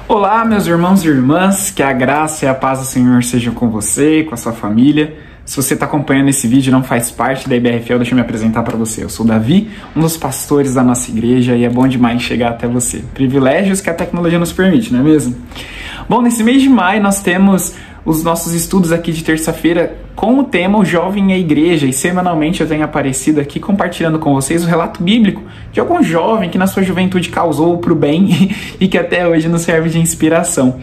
Olá, meus irmãos e irmãs, que a graça e a paz do Senhor sejam com você, com a sua família. Se você está acompanhando esse vídeo e não faz parte da IBRFL, deixa eu me apresentar para você. Eu sou o Davi, um dos pastores da nossa igreja, e é bom demais chegar até você. Privilégios que a tecnologia nos permite, não é mesmo? Bom, nesse mês de maio nós temos os nossos estudos aqui de terça-feira com o tema O Jovem e a Igreja, e semanalmente eu tenho aparecido aqui compartilhando com vocês o relato bíblico de algum jovem que na sua juventude causou para o bem e que até hoje nos serve de inspiração.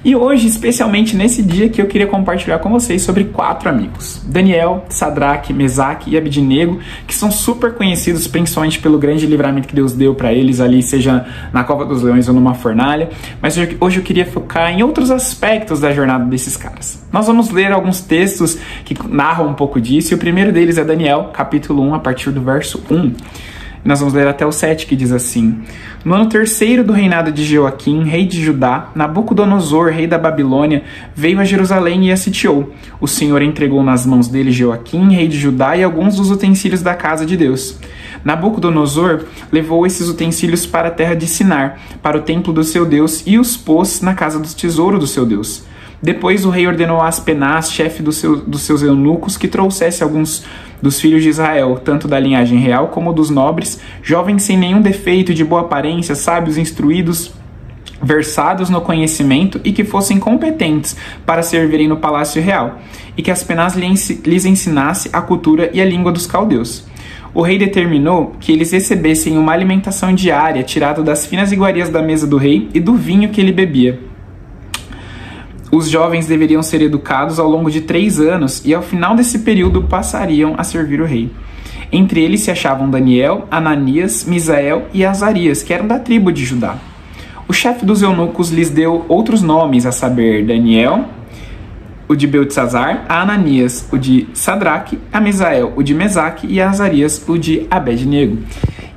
E hoje, especialmente nesse dia, que eu queria compartilhar com vocês sobre 4 amigos. Daniel, Sadraque, Mesaque e Abednego, que são super conhecidos principalmente pelo grande livramento que Deus deu para eles ali, seja na Cova dos Leões ou numa fornalha. Mas hoje eu queria focar em outros aspectos da jornada desses caras. Nós vamos ler alguns textos que narram um pouco disso, e o primeiro deles é Daniel, capítulo 1, a partir do verso 1. Nós vamos ler até o 7, que diz assim: No ano 3º do reinado de Joaquim, rei de Judá, Nabucodonosor, rei da Babilônia, veio a Jerusalém e a sitiou. O Senhor entregou nas mãos dele Joaquim, rei de Judá, e alguns dos utensílios da casa de Deus. Nabucodonosor levou esses utensílios para a terra de Sinar, para o templo do seu Deus, e os pôs na casa do tesouro do seu Deus. Depois o rei ordenou a Aspenaz, chefe dos seus eunucos, que trouxesse alguns dos filhos de Israel, tanto da linhagem real como dos nobres, jovens sem nenhum defeito, de boa aparência, sábios, instruídos, versados no conhecimento e que fossem competentes para servirem no palácio real, e que Aspenaz lhes ensinasse a cultura e a língua dos caldeus. O rei determinou que eles recebessem uma alimentação diária tirada das finas iguarias da mesa do rei e do vinho que ele bebia. Os jovens deveriam ser educados ao longo de 3 anos e ao final desse período passariam a servir o rei. Entre eles se achavam Daniel, Ananias, Misael e Azarias, que eram da tribo de Judá. O chefe dos eunucos lhes deu outros nomes, a saber, Daniel, o de Beltesazar, a Ananias, o de Sadraque, a Misael, o de Mesaque, e a Azarias, o de Abednego.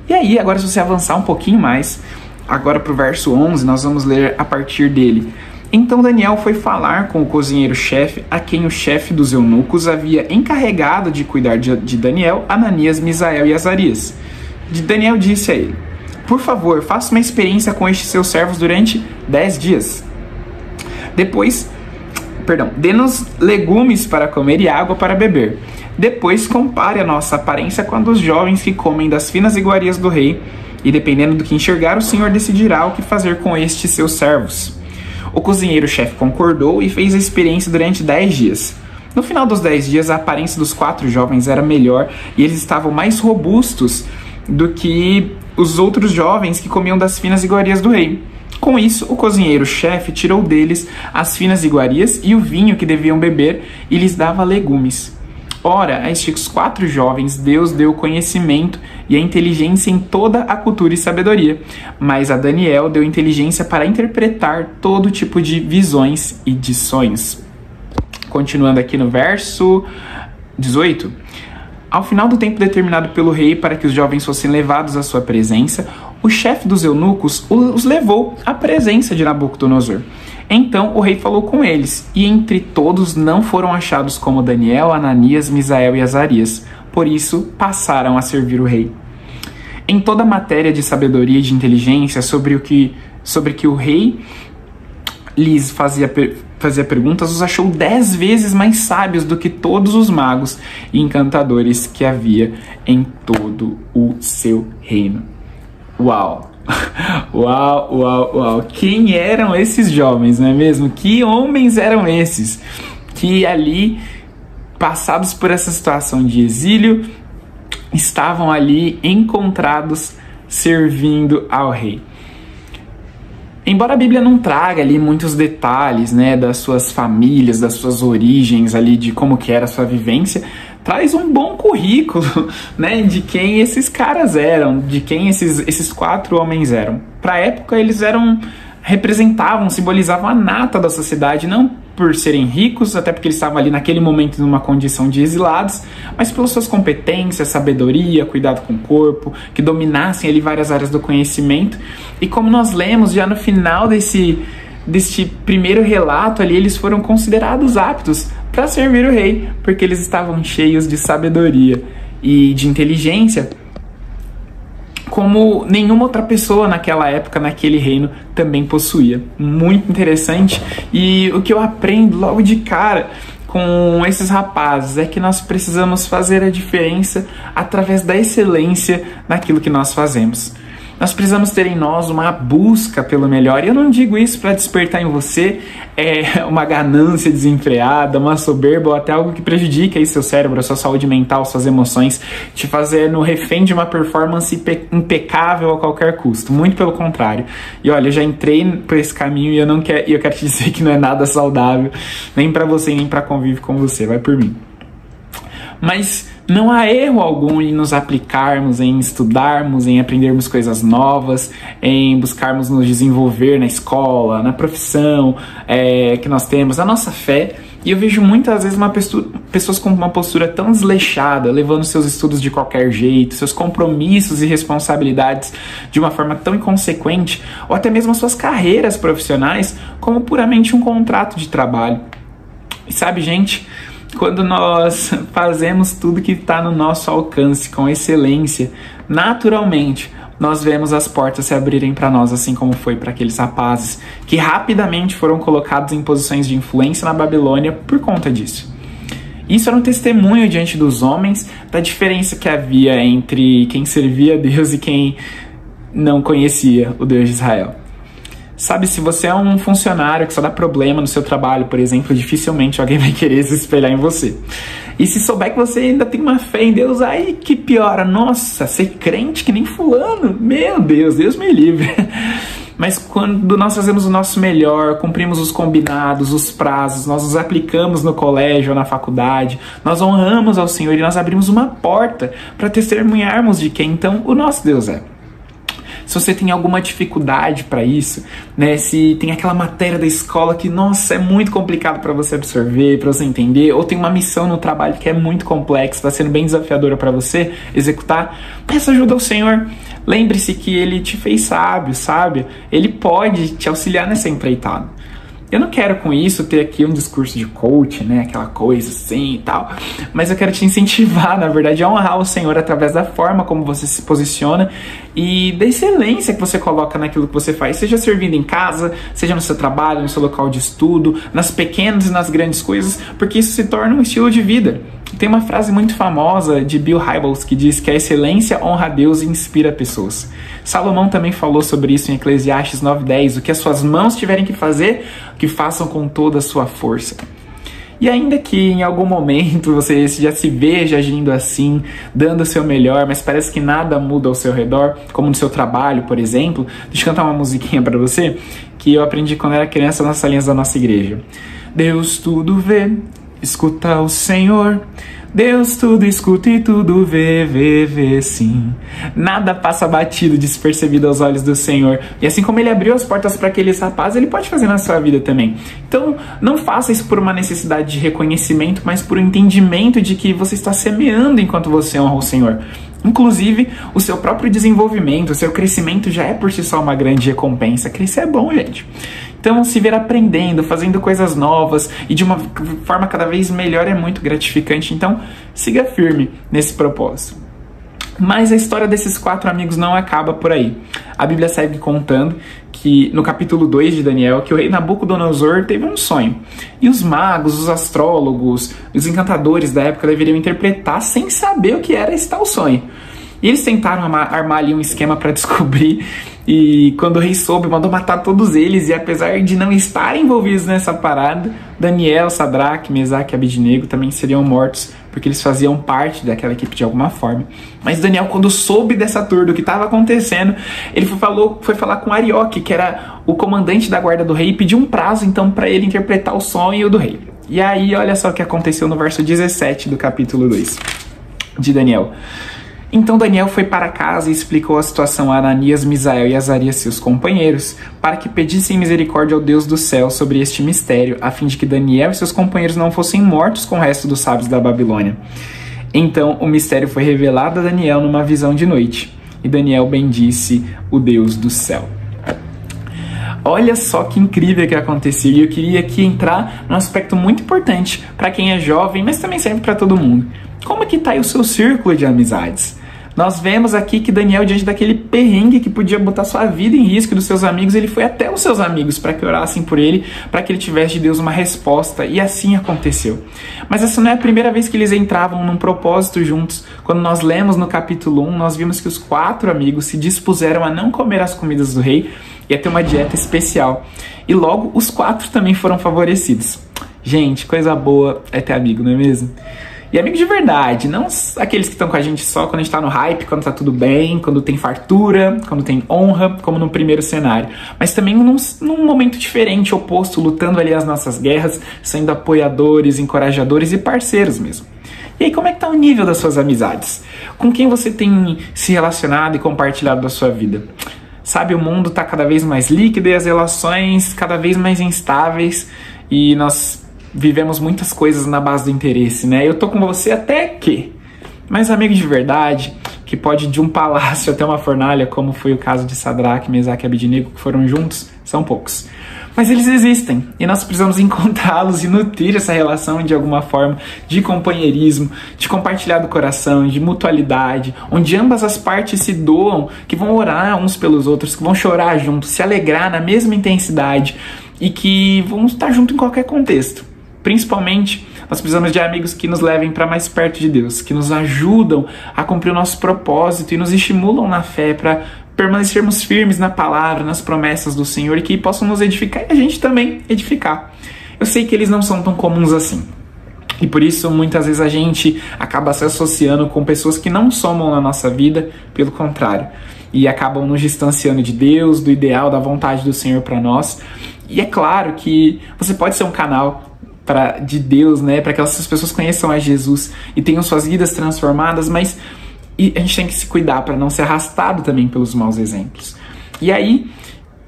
E aí, agora se você avançar um pouquinho mais, agora para o verso 11, nós vamos ler a partir dele. Então Daniel foi falar com o cozinheiro-chefe, a quem o chefe dos eunucos havia encarregado de cuidar de Daniel, Ananias, Misael e Azarias. Daniel disse a ele: Por favor, faça uma experiência com estes seus servos durante 10 dias. Dê-nos legumes para comer e água para beber. Depois compare a nossa aparência com a dos jovens que comem das finas iguarias do rei, e dependendo do que enxergar, o Senhor decidirá o que fazer com estes seus servos. O cozinheiro-chefe concordou e fez a experiência durante 10 dias. No final dos 10 dias, a aparência dos 4 jovens era melhor e eles estavam mais robustos do que os outros jovens que comiam das finas iguarias do rei. Com isso, o cozinheiro-chefe tirou deles as finas iguarias e o vinho que deviam beber e lhes dava legumes. Ora, a estes 4 jovens Deus deu conhecimento e a inteligência em toda a cultura e sabedoria, mas a Daniel deu inteligência para interpretar todo tipo de visões e de sonhos. Continuando aqui no verso 18. Ao final do tempo determinado pelo rei para que os jovens fossem levados à sua presença, o chefe dos eunucos os levou à presença de Nabucodonosor. Então o rei falou com eles, e entre todos não foram achados como Daniel, Ananias, Misael e Azarias. Por isso passaram a servir o rei. Em toda a matéria de sabedoria e de inteligência sobre que o rei lhes fazia perguntas, os achou 10 vezes mais sábios do que todos os magos e encantadores que havia em todo o seu reino. Uau! Uau, uau, uau! Quem eram esses jovens, não é mesmo? Que homens eram esses? Que ali, passados por essa situação de exílio, estavam ali encontrados servindo ao rei. Embora a Bíblia não traga ali muitos detalhes, né, das suas famílias, das suas origens ali, de como que era a sua vivência, traz um bom currículo, né, de quem esses caras eram, de quem esses 4 homens eram. Para a época eles simbolizavam a nata da sociedade, não por serem ricos, até porque eles estavam ali naquele momento numa condição de exilados, mas pelas suas competências, sabedoria, cuidado com o corpo, que dominassem ali várias áreas do conhecimento. E como nós lemos já no final deste primeiro relato ali, eles foram considerados aptos para servir o rei, porque eles estavam cheios de sabedoria e de inteligência como nenhuma outra pessoa naquela época, naquele reino, também possuía. Muito interessante. E o que eu aprendo logo de cara com esses rapazes é que nós precisamos fazer a diferença através da excelência naquilo que nós fazemos. Nós precisamos ter em nós uma busca pelo melhor. E eu não digo isso para despertar em você uma ganância desenfreada, uma soberba ou até algo que prejudique aí seu cérebro, a sua saúde mental, suas emoções, te fazendo refém de uma performance impecável a qualquer custo. Muito pelo contrário. E olha, eu já entrei por esse caminho e eu quero te dizer que não é nada saudável, nem para você, nem para convívio com você. Vai por mim. Mas não há erro algum em nos aplicarmos, em estudarmos, em aprendermos coisas novas, em buscarmos nos desenvolver na escola, na profissão que nós temos, na nossa fé. E eu vejo muitas vezes pessoas com uma postura tão desleixada, levando seus estudos de qualquer jeito, seus compromissos e responsabilidades de uma forma tão inconsequente, ou até mesmo as suas carreiras profissionais como puramente um contrato de trabalho. E sabe, gente, quando nós fazemos tudo que está no nosso alcance com excelência, naturalmente nós vemos as portas se abrirem para nós, assim como foi para aqueles rapazes que rapidamente foram colocados em posições de influência na Babilônia por conta disso. Isso era um testemunho diante dos homens da diferença que havia entre quem servia a Deus e quem não conhecia o Deus de Israel. Sabe, se você é um funcionário que só dá problema no seu trabalho, por exemplo, dificilmente alguém vai querer se espelhar em você. E se souber que você ainda tem uma fé em Deus, aí que piora. Nossa, ser crente que nem fulano, meu Deus, Deus me livre. Mas quando nós fazemos o nosso melhor, cumprimos os combinados, os prazos, nós os aplicamos no colégio ou na faculdade, nós honramos ao Senhor e nós abrimos uma porta para testemunharmos de quem então o nosso Deus é. Se você tem alguma dificuldade para isso, né? Se tem aquela matéria da escola que, nossa, é muito complicado para você absorver, para você entender, ou tem uma missão no trabalho que é muito complexa, está sendo bem desafiadora para você executar, peça ajuda ao Senhor. Lembre-se que Ele te fez sábio, sábio. Ele pode te auxiliar nessa empreitada. Eu não quero com isso ter aqui um discurso de coach, né, aquela coisa assim e tal, mas eu quero te incentivar, na verdade, a honrar o Senhor através da forma como você se posiciona e da excelência que você coloca naquilo que você faz, seja servindo em casa, seja no seu trabalho, no seu local de estudo, nas pequenas e nas grandes coisas, porque isso se torna um estilo de vida. Tem uma frase muito famosa de Bill Hybels que diz que a excelência honra a Deus e inspira pessoas. Salomão também falou sobre isso em Eclesiastes 9:10, o que as suas mãos tiverem que fazer, que façam com toda a sua força. E ainda que em algum momento você já se veja agindo assim, dando o seu melhor, mas parece que nada muda ao seu redor, como no seu trabalho, por exemplo, deixa eu cantar uma musiquinha para você, que eu aprendi quando era criança nas salinhas da nossa igreja. Deus tudo vê, escuta o Senhor, Deus tudo escuta e tudo vê sim. Nada passa batido, despercebido aos olhos do Senhor. E assim como Ele abriu as portas para aqueles rapazes, Ele pode fazer na sua vida também. Então, não faça isso por uma necessidade de reconhecimento, mas por um entendimento de que você está semeando enquanto você honra o Senhor. Inclusive, o seu próprio desenvolvimento, o seu crescimento já é por si só uma grande recompensa. Crescer é bom, gente. Então, se ver aprendendo, fazendo coisas novas e de uma forma cada vez melhor é muito gratificante. Então, siga firme nesse propósito. Mas a história desses 4 amigos não acaba por aí. A Bíblia segue contando que no capítulo 2 de Daniel, que o rei Nabucodonosor teve um sonho. E os magos, os astrólogos, os encantadores da época deveriam interpretar sem saber o que era esse tal sonho. E eles tentaram armar ali um esquema para descobrir, e quando o rei soube, mandou matar todos eles, e apesar de não estarem envolvidos nessa parada, Daniel, Sadraque, Mesaque e Abednego também seriam mortos, porque eles faziam parte daquela equipe de alguma forma. Mas Daniel, quando soube dessa tour, do que estava acontecendo, ele foi falar com Arioque, que era o comandante da guarda do rei, e pediu um prazo então para ele interpretar o sonho do rei. E aí, olha só o que aconteceu no verso 17 do capítulo 2 de Daniel. Então Daniel foi para casa e explicou a situação a Ananias, Misael e Azarias, seus companheiros, para que pedissem misericórdia ao Deus do céu sobre este mistério, a fim de que Daniel e seus companheiros não fossem mortos com o resto dos sábios da Babilônia. Então o mistério foi revelado a Daniel numa visão de noite, e Daniel bendisse o Deus do céu. Olha só que incrível que aconteceu, e eu queria aqui entrar num aspecto muito importante para quem é jovem, mas também serve para todo mundo. Como é que está aí o seu círculo de amizades? Nós vemos aqui que Daniel, diante daquele perrengue que podia botar sua vida em risco dos seus amigos, ele foi até os seus amigos para que orassem por ele, para que ele tivesse de Deus uma resposta, e assim aconteceu. Mas essa não é a primeira vez que eles entravam num propósito juntos. Quando nós lemos no capítulo 1, nós vimos que os 4 amigos se dispuseram a não comer as comidas do rei e a ter uma dieta especial. E logo os 4 também foram favorecidos. Gente, coisa boa é ter amigo, não é mesmo? E amigo de verdade, não aqueles que estão com a gente só quando a gente tá no hype, quando tá tudo bem, quando tem fartura, quando tem honra, como no primeiro cenário. Mas também num momento diferente, oposto, lutando ali as nossas guerras, sendo apoiadores, encorajadores e parceiros mesmo. E aí, como é que tá o nível das suas amizades? Com quem você tem se relacionado e compartilhado da sua vida? Sabe, o mundo tá cada vez mais líquido e as relações cada vez mais instáveis, e nós vivemos muitas coisas na base do interesse, né? Eu tô com você até que... Mas amigo de verdade, que pode ir de um palácio até uma fornalha, como foi o caso de Sadraque, Mesaque e Abednego, que foram juntos, são poucos. Mas eles existem, e nós precisamos encontrá-los e nutrir essa relação de alguma forma de companheirismo, de compartilhar do coração, de mutualidade, onde ambas as partes se doam, que vão orar uns pelos outros, que vão chorar juntos, se alegrar na mesma intensidade e que vão estar juntos em qualquer contexto. Principalmente, nós precisamos de amigos que nos levem para mais perto de Deus, que nos ajudam a cumprir o nosso propósito e nos estimulam na fé para permanecermos firmes na palavra, nas promessas do Senhor, e que possam nos edificar e a gente também edificar. Eu sei que eles não são tão comuns assim. E por isso, muitas vezes a gente acaba se associando com pessoas que não somam na nossa vida, pelo contrário. E acabam nos distanciando de Deus, do ideal, da vontade do Senhor para nós. E é claro que você pode ser um canal de Deus, né, para que essas pessoas conheçam a Jesus e tenham suas vidas transformadas, mas a gente tem que se cuidar para não ser arrastado também pelos maus exemplos. E aí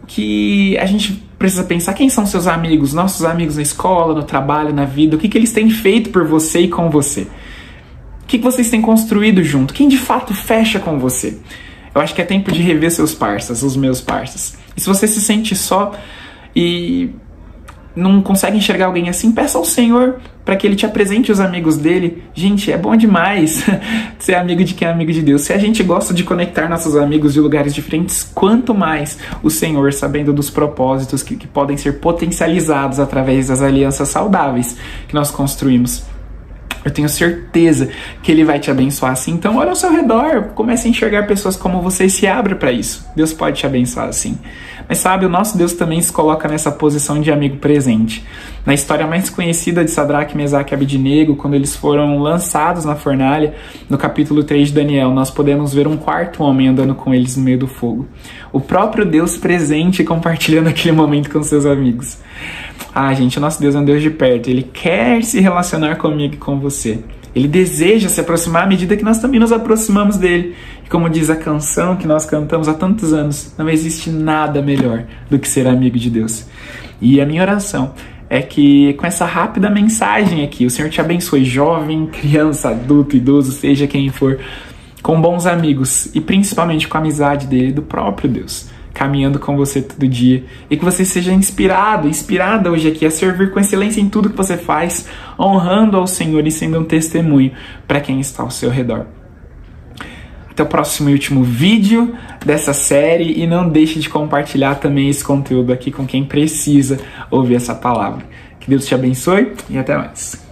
que a gente precisa pensar quem são seus amigos, nossos amigos na escola, no trabalho, na vida, o que eles têm feito por você e com você. O que vocês têm construído junto, quem de fato fecha com você. Eu acho que é tempo de rever seus parças, os meus parças. E se você se sente só e não consegue enxergar alguém assim, peça ao Senhor para que Ele te apresente os amigos dele. Gente, é bom demais ser amigo de quem é amigo de Deus. Se a gente gosta de conectar nossos amigos de lugares diferentes, quanto mais o Senhor, sabendo dos propósitos que podem ser potencializados através das alianças saudáveis que nós construímos. Eu tenho certeza que Ele vai te abençoar assim. Então olha ao seu redor, comece a enxergar pessoas como você e se abra para isso. Deus pode te abençoar assim. Mas sabe, o nosso Deus também se coloca nessa posição de amigo presente. Na história mais conhecida de Sadraque, Mesaque e Abednego, quando eles foram lançados na fornalha, no capítulo 3 de Daniel, nós podemos ver um 4º homem andando com eles no meio do fogo. O próprio Deus presente compartilhando aquele momento com seus amigos. Ah, gente, o nosso Deus é um Deus de perto. Ele quer se relacionar comigo e com você. Ele deseja se aproximar à medida que nós também nos aproximamos dele. E como diz a canção que nós cantamos há tantos anos, não existe nada melhor do que ser amigo de Deus. E a minha oração é que com essa rápida mensagem aqui, o Senhor te abençoe, jovem, criança, adulto, idoso, seja quem for, com bons amigos e principalmente com a amizade dele, do próprio Deus, caminhando com você todo dia, e que você seja inspirada hoje aqui a servir com excelência em tudo que você faz, honrando ao Senhor e sendo um testemunho para quem está ao seu redor. Até o próximo e último vídeo dessa série, e não deixe de compartilhar também esse conteúdo aqui com quem precisa ouvir essa palavra. Que Deus te abençoe e até mais.